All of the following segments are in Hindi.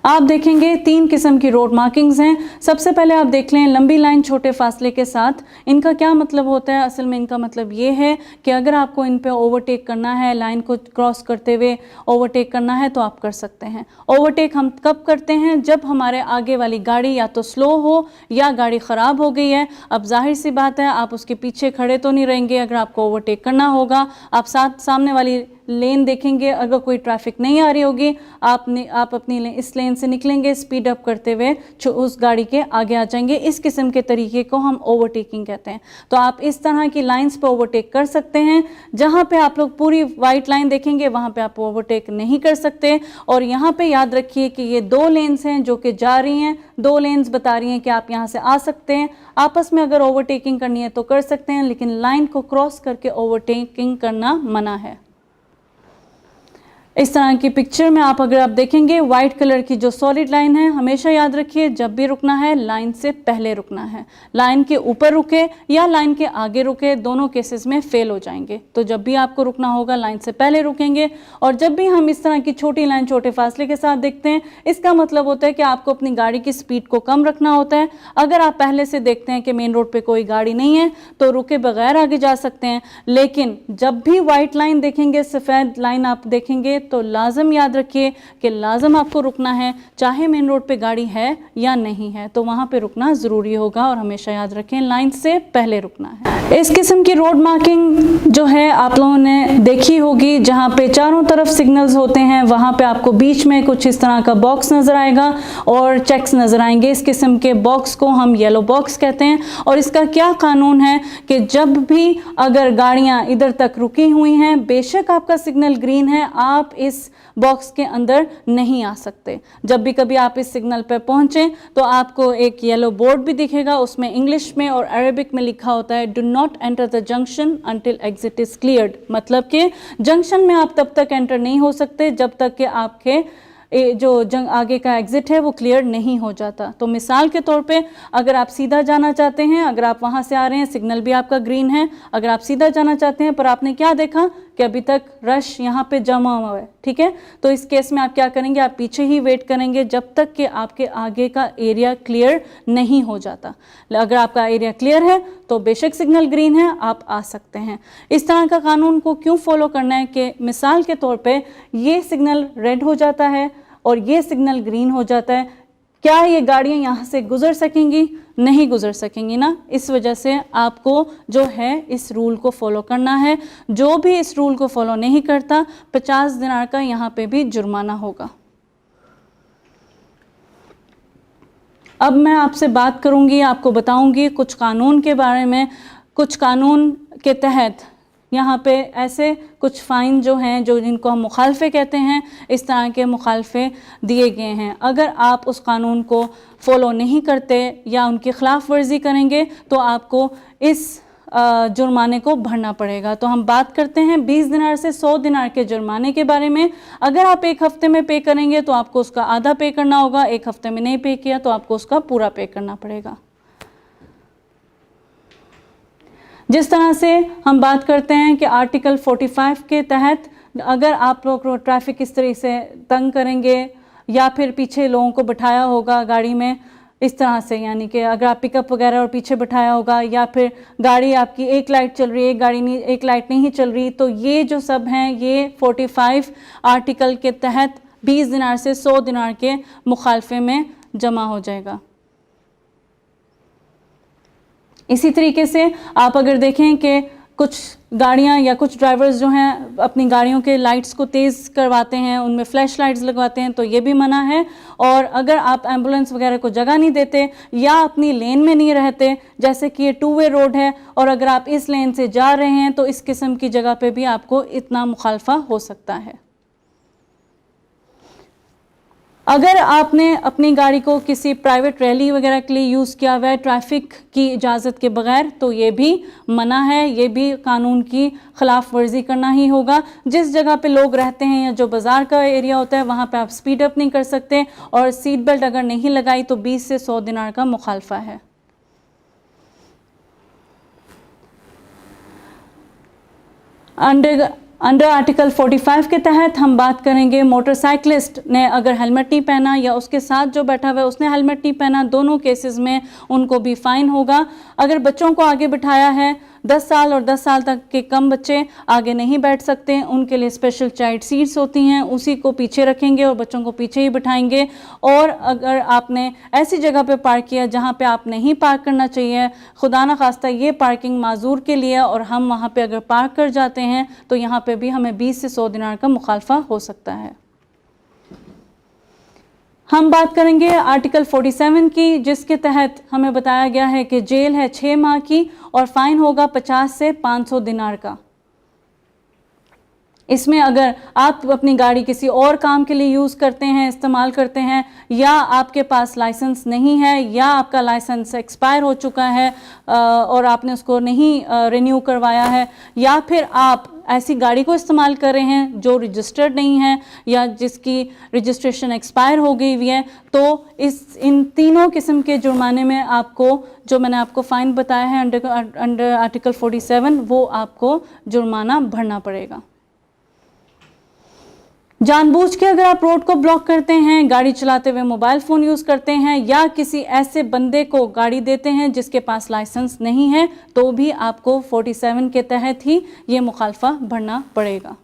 आप देखेंगे 3 किस्म की रोड मार्किंग्स हैं। सबसे पहले आप देख लें लंबी लाइन छोटे फासले के साथ। इनका क्या मतलब होता है? असल में इनका मतलब ये है कि अगर आपको इन पे ओवरटेक करना है, लाइन को क्रॉस करते हुए ओवरटेक करना है तो आप कर सकते हैं। ओवरटेक हम कब करते हैं? जब हमारे आगे वाली गाड़ी या तो स्लो हो या गाड़ी ख़राब हो गई है। अब जाहिर सी बात है आप उसके पीछे खड़े तो नहीं रहेंगे। अगर आपको ओवरटेक करना होगा, आप सामने वाली लेन देखेंगे, अगर कोई ट्रैफिक नहीं आ रही होगी आप अपनी इस लेन से निकलेंगे, स्पीड अप करते हुए उस गाड़ी के आगे आ जाएंगे। इस किस्म के तरीके को हम ओवरटेकिंग कहते हैं। तो आप इस तरह की लाइंस पे ओवरटेक कर सकते हैं। जहां पे आप लोग पूरी वाइट लाइन देखेंगे वहां पे आप ओवरटेक नहीं कर सकते। और यहाँ पे याद रखिए कि ये 2 लेन्स हैं जो कि जा रही हैं, 2 लेन्स बता रही हैं कि आप यहाँ से आ सकते हैं। आपस में अगर ओवरटेकिंग करनी है तो कर सकते हैं, लेकिन लाइन को क्रॉस करके ओवरटेकिंग करना मना है। इस तरह की पिक्चर में अगर आप देखेंगे व्हाइट कलर की जो सॉलिड लाइन है, हमेशा याद रखिए जब भी रुकना है लाइन से पहले रुकना है। लाइन के ऊपर रुके या लाइन के आगे रुके, दोनों केसेस में फेल हो जाएंगे। तो जब भी आपको रुकना होगा लाइन से पहले रुकेंगे। और जब भी हम इस तरह की छोटी लाइन छोटे फासले के साथ देखते हैं, इसका मतलब होता है कि आपको अपनी गाड़ी की स्पीड को कम रखना होता है। अगर आप पहले से देखते हैं कि मेन रोड पर कोई गाड़ी नहीं है तो रुके बगैर आगे जा सकते हैं। लेकिन जब भी व्हाइट लाइन देखेंगे, सफ़ेद लाइन आप देखेंगे, तो लाजम याद रखिए कि लाजम आपको रुकना है, चाहे मेन रोड पे गाड़ी है या नहीं है, तो वहाँ पे रुकना ज़रूरी होगा। और हमेशा याद रखें लाइन से पहले रुकना है। इस किस्म की रोड मार्किंग जो है आप लोगों ने देखी होगी, जहाँ पे चारों तरफ सिग्नल्स होते हैं, वहाँ पे आपको बीच में कुछ इस तरह का बॉक्स नज़र आएगा और चेक्स नज़र आएंगे। इस किस्म के बॉक्स को हम येलो बॉक्स कहते हैं। और इसका क्या कानून है कि जब भी अगर गाड़ियाँ इधर तक रुकी हुई हैं, बेशक आपका सिग्नल ग्रीन है, आप इस बॉक्स के अंदर नहीं आ सकते। जब भी कभी आप इस सिग्नल पर पहुंचे तो आपको एक येलो बोर्ड भी दिखेगा, उसमें इंग्लिश में और अरेबिक में लिखा होता है do not enter the junction until exit is cleared. मतलब कि जंक्शन में आप तब तक एंटर नहीं हो सकते जब तक कि आपके जो आगे का एग्जिट है वो क्लियर नहीं हो जाता। तो मिसाल के तौर पे अगर आप सीधा जाना चाहते हैं, अगर आप वहाँ से आ रहे हैं, सिग्नल भी आपका ग्रीन है, अगर आप सीधा जाना चाहते हैं पर आपने क्या देखा कि अभी तक रश यहाँ पे जमा हुआ है, ठीक है, तो इस केस में आप क्या करेंगे? आप पीछे ही वेट करेंगे जब तक कि आपके आगे का एरिया क्लियर नहीं हो जाता। अगर आपका एरिया क्लियर है तो बेशक सिग्नल ग्रीन है, आप आ सकते हैं। इस तरह का कानून को क्यों फॉलो करना है कि मिसाल के तौर पे ये सिग्नल रेड हो जाता है और ये सिग्नल ग्रीन हो जाता है, क्या ये गाड़ियाँ यहाँ से गुजर सकेंगी? नहीं गुजर सकेंगी ना। इस वजह से आपको जो है इस रूल को फॉलो करना है। जो भी इस रूल को फॉलो नहीं करता 50 दिनार का यहाँ पे भी जुर्माना होगा। अब मैं आपसे बात करूँगी, आपको बताऊँगी कुछ कानून के बारे में। कुछ कानून के तहत यहाँ पे ऐसे कुछ फ़ाइन जो हैं, जो जिनको हम मुखालफे कहते हैं, इस तरह के मुखालफे दिए गए हैं। अगर आप उस कानून को फॉलो नहीं करते या उनकी खिलाफ वर्जी करेंगे तो आपको इस जुर्माने को भरना पड़ेगा। तो हम बात करते हैं 20 दिनार से 100 दिनार के जुर्माने के बारे में। अगर आप 1 हफ्ते में पे करेंगे तो आपको उसका आधा पे करना होगा, 1 हफ्ते में नहीं पे किया तो आपको उसका पूरा पे करना पड़ेगा। जिस तरह से हम बात करते हैं कि आर्टिकल 45 के तहत अगर आप लोग को ट्रैफिक इस तरह से तंग करेंगे या फिर पीछे लोगों को बिठाया होगा गाड़ी में इस तरह से, यानी कि अगर आप पिकअप वगैरह और पीछे बिठाया होगा या फिर गाड़ी आपकी एक लाइट चल रही है, एक लाइट नहीं चल रही, तो ये जो सब हैं ये 45 आर्टिकल के तहत 20 दिनार से 100 दिनार के मुखालफे में जमा हो जाएगा। इसी तरीके से आप अगर देखें कि कुछ गाड़ियां या कुछ ड्राइवर्स जो हैं अपनी गाड़ियों के लाइट्स को तेज़ करवाते हैं, उनमें फ्लैश लाइट्स लगवाते हैं, तो ये भी मना है। और अगर आप एम्बुलेंस वगैरह को जगह नहीं देते या अपनी लेन में नहीं रहते, जैसे कि ये 2 वे रोड है और अगर आप इस लेन से जा रहे हैं तो इस किस्म की जगह पे भी आपको इतना मुखालफा हो सकता है। अगर आपने अपनी गाड़ी को किसी प्राइवेट रैली वगैरह के लिए यूज़ किया हुआ है ट्रैफिक की इजाज़त के बगैर, तो ये भी मना है, ये भी कानून की खिलाफ वर्जी करना ही होगा। जिस जगह पे लोग रहते हैं या जो बाज़ार का एरिया होता है वहाँ पे आप स्पीड अप नहीं कर सकते और सीट बेल्ट अगर नहीं लगाई तो 20 से 100 दिनार का मुखालफा है। अंडर आर्टिकल 45 के तहत हम बात करेंगे मोटरसाइकिलिस्ट ने अगर हेलमेट नहीं पहना या उसके साथ जो बैठा हुआ है उसने हेलमेट नहीं पहना, दोनों केसेस में उनको भी फ़ाइन होगा। अगर बच्चों को आगे बिठाया है, 10 साल और 10 साल तक के कम बच्चे आगे नहीं बैठ सकते, उनके लिए स्पेशल चाइल्ड सीट्स होती हैं, उसी को पीछे रखेंगे और बच्चों को पीछे ही बिठाएंगे। और अगर आपने ऐसी जगह पे पार्क किया जहाँ पे आप नहीं पार्क करना चाहिए, खुदा न खास्ता ये पार्किंग माजूर के लिए, और हम वहाँ पे अगर पार्क कर जाते हैं तो यहाँ पे भी हमें 20 से 100 दिनार का मुखालफा हो सकता है। हम बात करेंगे आर्टिकल 47 की, जिसके तहत हमें बताया गया है कि जेल है 6 माह की और फाइन होगा 50 से 500 दिनार का। इसमें अगर आप अपनी गाड़ी किसी और काम के लिए यूज़ करते हैं, इस्तेमाल करते हैं, या आपके पास लाइसेंस नहीं है या आपका लाइसेंस एक्सपायर हो चुका है और आपने उसको नहीं रिन्यू करवाया है, या फिर आप ऐसी गाड़ी को इस्तेमाल कर रहे हैं जो रजिस्टर्ड नहीं है या जिसकी रजिस्ट्रेशन एक्सपायर हो गई हुई है, तो इन तीनों किस्म के जुर्माने में आपको, जो मैंने आपको फ़ाइन बताया है अंडर आर्टिकल 47, वो आपको जुर्माना भरना पड़ेगा। जानबूझ के अगर आप रोड को ब्लॉक करते हैं, गाड़ी चलाते हुए मोबाइल फ़ोन यूज़ करते हैं या किसी ऐसे बंदे को गाड़ी देते हैं जिसके पास लाइसेंस नहीं है, तो भी आपको 47 के तहत ही ये मुखालफा भरना पड़ेगा।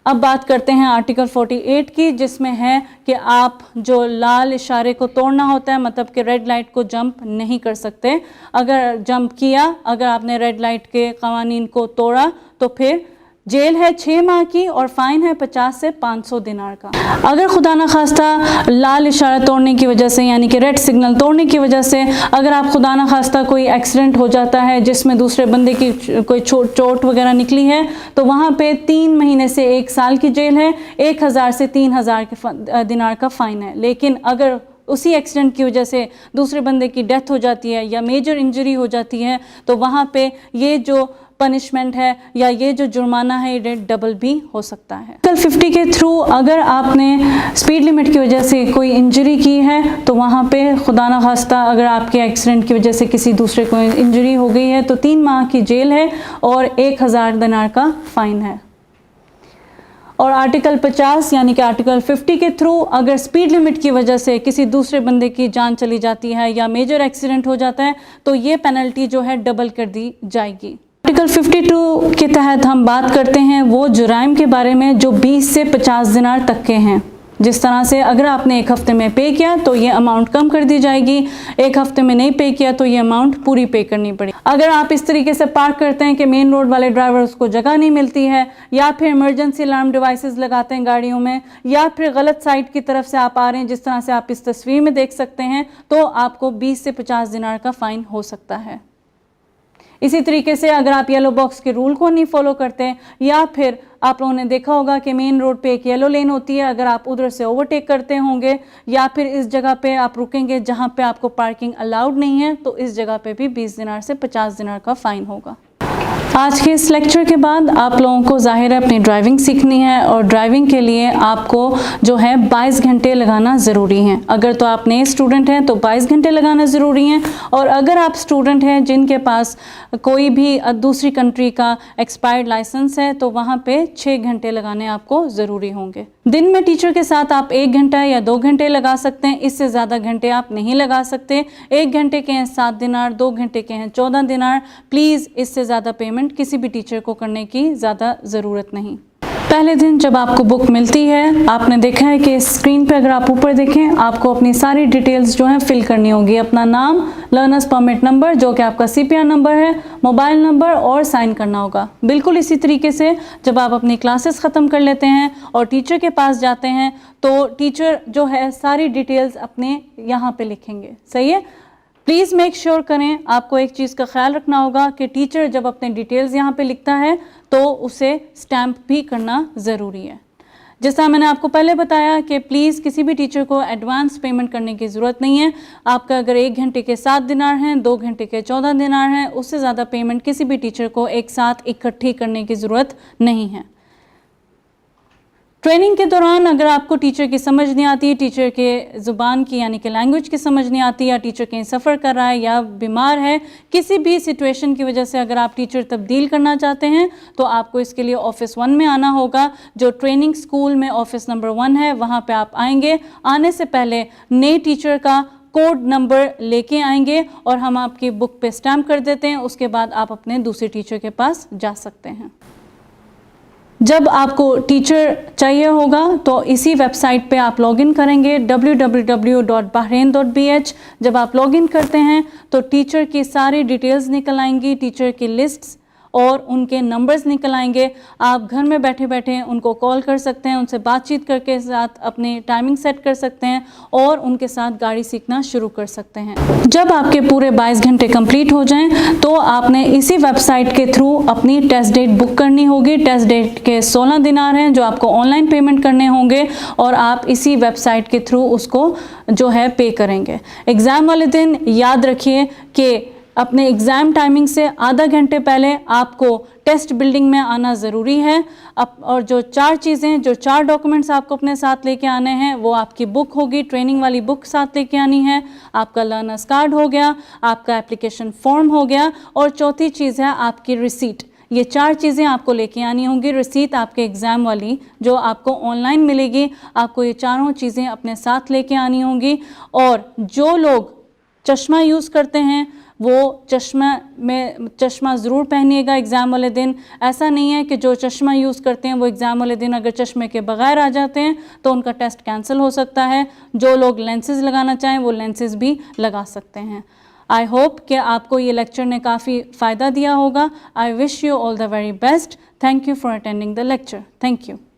अब बात करते हैं आर्टिकल 48 की, जिसमें है कि आप जो लाल इशारे को तोड़ना होता है, मतलब कि रेड लाइट को जंप नहीं कर सकते। अगर जंप किया, अगर आपने रेड लाइट के कवानीन को तोड़ा, तो फिर जेल है 6 माह की और फाइन है 50 से 500 दिनार का। अगर खुदा न खास्ता लाल इशारा तोड़ने की वजह से, यानी कि रेड सिग्नल तोड़ने की वजह से, अगर आप खुदा न खास्ता कोई एक्सीडेंट हो जाता है जिसमें दूसरे बंदे की कोई चोट वगैरह निकली है, तो वहाँ पे 3 महीने से 1 साल की जेल है, 1000 से 3000 के दिनार का फ़ाइन है। लेकिन अगर उसी एक्सीडेंट की वजह से दूसरे बंदे की डेथ हो जाती है या मेजर इंजरी हो जाती है, तो वहाँ पे ये जो पनिशमेंट है या ये जो जुर्माना है, ये डबल भी हो सकता है। आर्टिकल 50 के थ्रू अगर आपने स्पीड लिमिट की वजह से कोई इंजरी की है, तो वहाँ पे खुदा न खास्ता अगर आपके एक्सीडेंट की वजह से किसी दूसरे को इंजरी हो गई है, तो 3 माह की जेल है और 1000 दिनार का फ़ाइन है। और आर्टिकल 50 यानी कि आर्टिकल 50 के थ्रू अगर स्पीड लिमिट की वजह से किसी दूसरे बंदे की जान चली जाती है या मेजर एक्सीडेंट हो जाता है, तो ये पेनल्टी जो है डबल कर दी जाएगी। आर्टिकल 52 के तहत हम बात करते हैं वो जुराइम के बारे में जो 20 से 50 दिनार तक के हैं। जिस तरह से अगर आपने 1 हफ्ते में पे किया तो ये अमाउंट कम कर दी जाएगी, 1 हफ्ते में नहीं पे किया तो ये अमाउंट पूरी पे करनी पड़ेगी। अगर आप इस तरीके से पार्क करते हैं कि मेन रोड वाले ड्राइवर्स को जगह नहीं मिलती है, या फिर इमरजेंसी अलार्म डिवाइसेस लगाते हैं गाड़ियों में, या फिर गलत साइड की तरफ से आप आ रहे हैं, जिस तरह से आप इस तस्वीर में देख सकते हैं, तो आपको 20 से 50 दिनार का फ़ाइन हो सकता है। इसी तरीके से अगर आप येलो बॉक्स के रूल को नहीं फॉलो करते, या फिर आप लोगों ने देखा होगा कि मेन रोड पे एक येलो लेन होती है, अगर आप उधर से ओवरटेक करते होंगे या फिर इस जगह पे आप रुकेंगे जहां पे आपको पार्किंग अलाउड नहीं है, तो इस जगह पे भी 20 दिनार से 50 दिनार का फ़ाइन होगा। आज के इस लेक्चर के बाद आप लोगों को ज़ाहिर है अपनी ड्राइविंग सीखनी है, और ड्राइविंग के लिए आपको जो है 22 घंटे लगाना ज़रूरी है। अगर तो आप नए स्टूडेंट हैं तो 22 घंटे लगाना ज़रूरी है, और अगर आप स्टूडेंट हैं जिनके पास कोई भी दूसरी कंट्री का एक्सपायर्ड लाइसेंस है, तो वहाँ पे 6 घंटे लगाने आपको ज़रूरी होंगे। दिन में टीचर के साथ आप 1 घंटा या 2 घंटे लगा सकते हैं, इससे ज़्यादा घंटे आप नहीं लगा सकते। 1 घंटे के हैं 7 दिनार, 2 घंटे के हैं 14 दिनार। प्लीज़ इससे ज़्यादा पेमेंट किसी भी टीचर को करने की ज़्यादा ज़रूरत नहीं। पहले दिन जब आपको बुक मिलती है, आपने देखा है कि स्क्रीन पे अगर आप ऊपर देखें, आपको अपनी सारी डिटेल्स जो हैं फिल करनी होगी। अपना नाम, लर्नर्स परमिट नंबर जो कि आपका CPR नंबर है, मोबाइल नंबर, और साइन करना होगा। बिल्कुल इसी तरीके से जब आप अपनी क्लासेस ख़त्म कर लेते हैं और टीचर के पास जाते हैं, तो टीचर जो है सारी डिटेल्स अपने यहाँ पे लिखेंगे। सही है? प्लीज़ मेक श्योर करें, आपको एक चीज़ का ख्याल रखना होगा कि टीचर जब अपने डिटेल्स यहाँ पे लिखता है तो उसे स्टैम्प भी करना ज़रूरी है। जैसा मैंने आपको पहले बताया कि प्लीज़ किसी भी टीचर को एडवांस पेमेंट करने की ज़रूरत नहीं है। आपका अगर 1 घंटे के 7 दिनार हैं, 2 घंटे के 14 दिनार हैं, उससे ज़्यादा पेमेंट किसी भी टीचर को एक साथ इकट्ठी करने की ज़रूरत नहीं है। ट्रेनिंग के दौरान अगर आपको टीचर की समझ नहीं आती, टीचर के ज़ुबान की यानी कि लैंग्वेज की समझ नहीं आती, या टीचर कहीं सफ़र कर रहा है या बीमार है, किसी भी सिचुएशन की वजह से अगर आप टीचर तब्दील करना चाहते हैं तो आपको इसके लिए ऑफिस 1 में आना होगा। जो ट्रेनिंग स्कूल में ऑफिस नंबर 1 है वहाँ पे आप आएंगे। आने से पहले नए टीचर का कोड नंबर लेके आएंगे और हम आपकी बुक पे स्टैम्प कर देते हैं। उसके बाद आप अपने दूसरे टीचर के पास जा सकते हैं। जब आपको टीचर चाहिए होगा तो इसी वेबसाइट पे आप लॉगिन करेंगे www.bahrain.bh। जब आप लॉगिन करते हैं तो टीचर की सारी डिटेल्स निकल आएंगी, टीचर की लिस्ट्स और उनके नंबर्स निकल आएंगे। आप घर में बैठे बैठे उनको कॉल कर सकते हैं, उनसे बातचीत करके साथ अपनी टाइमिंग सेट कर सकते हैं और उनके साथ गाड़ी सीखना शुरू कर सकते हैं। जब आपके पूरे 22 घंटे कंप्लीट हो जाएं तो आपने इसी वेबसाइट के थ्रू अपनी टेस्ट डेट बुक करनी होगी। टेस्ट डेट के 16 दिनार हैं जो आपको ऑनलाइन पेमेंट करने होंगे और आप इसी वेबसाइट के थ्रू उसको जो है पे करेंगे। एग्ज़ाम वाले दिन याद रखिए कि अपने एग्ज़ाम टाइमिंग से आधा घंटे पहले आपको टेस्ट बिल्डिंग में आना ज़रूरी है। और जो 4 चीज़ें, जो 4 डॉक्यूमेंट्स आपको अपने साथ लेके आने हैं वो आपकी बुक होगी, ट्रेनिंग वाली बुक साथ लेके आनी है, आपका लर्नर्स कार्ड हो गया, आपका एप्लीकेशन फॉर्म हो गया और चौथी चीज़ है आपकी रिसीट। ये 4 चीज़ें आपको लेके आनी होंगी। रिसीट आपके एग्ज़ाम वाली जो आपको ऑनलाइन मिलेगी, आपको ये चारों चीज़ें अपने साथ लेके आनी होंगी। और जो लोग चश्मा यूज़ करते हैं वो चश्मा ज़रूर पहनिएगा एग्ज़ाम वाले दिन। ऐसा नहीं है कि जो चश्मा यूज़ करते हैं वो एग्ज़ाम वाले दिन अगर चश्मे के बगैर आ जाते हैं तो उनका टेस्ट कैंसिल हो सकता है। जो लोग लेंसेज लगाना चाहें वो लेंसेज भी लगा सकते हैं। आई होप कि आपको ये लेक्चर ने काफ़ी फ़ायदा दिया होगा। I wish you all the very best. Thank you for attending the lecture. Thank you.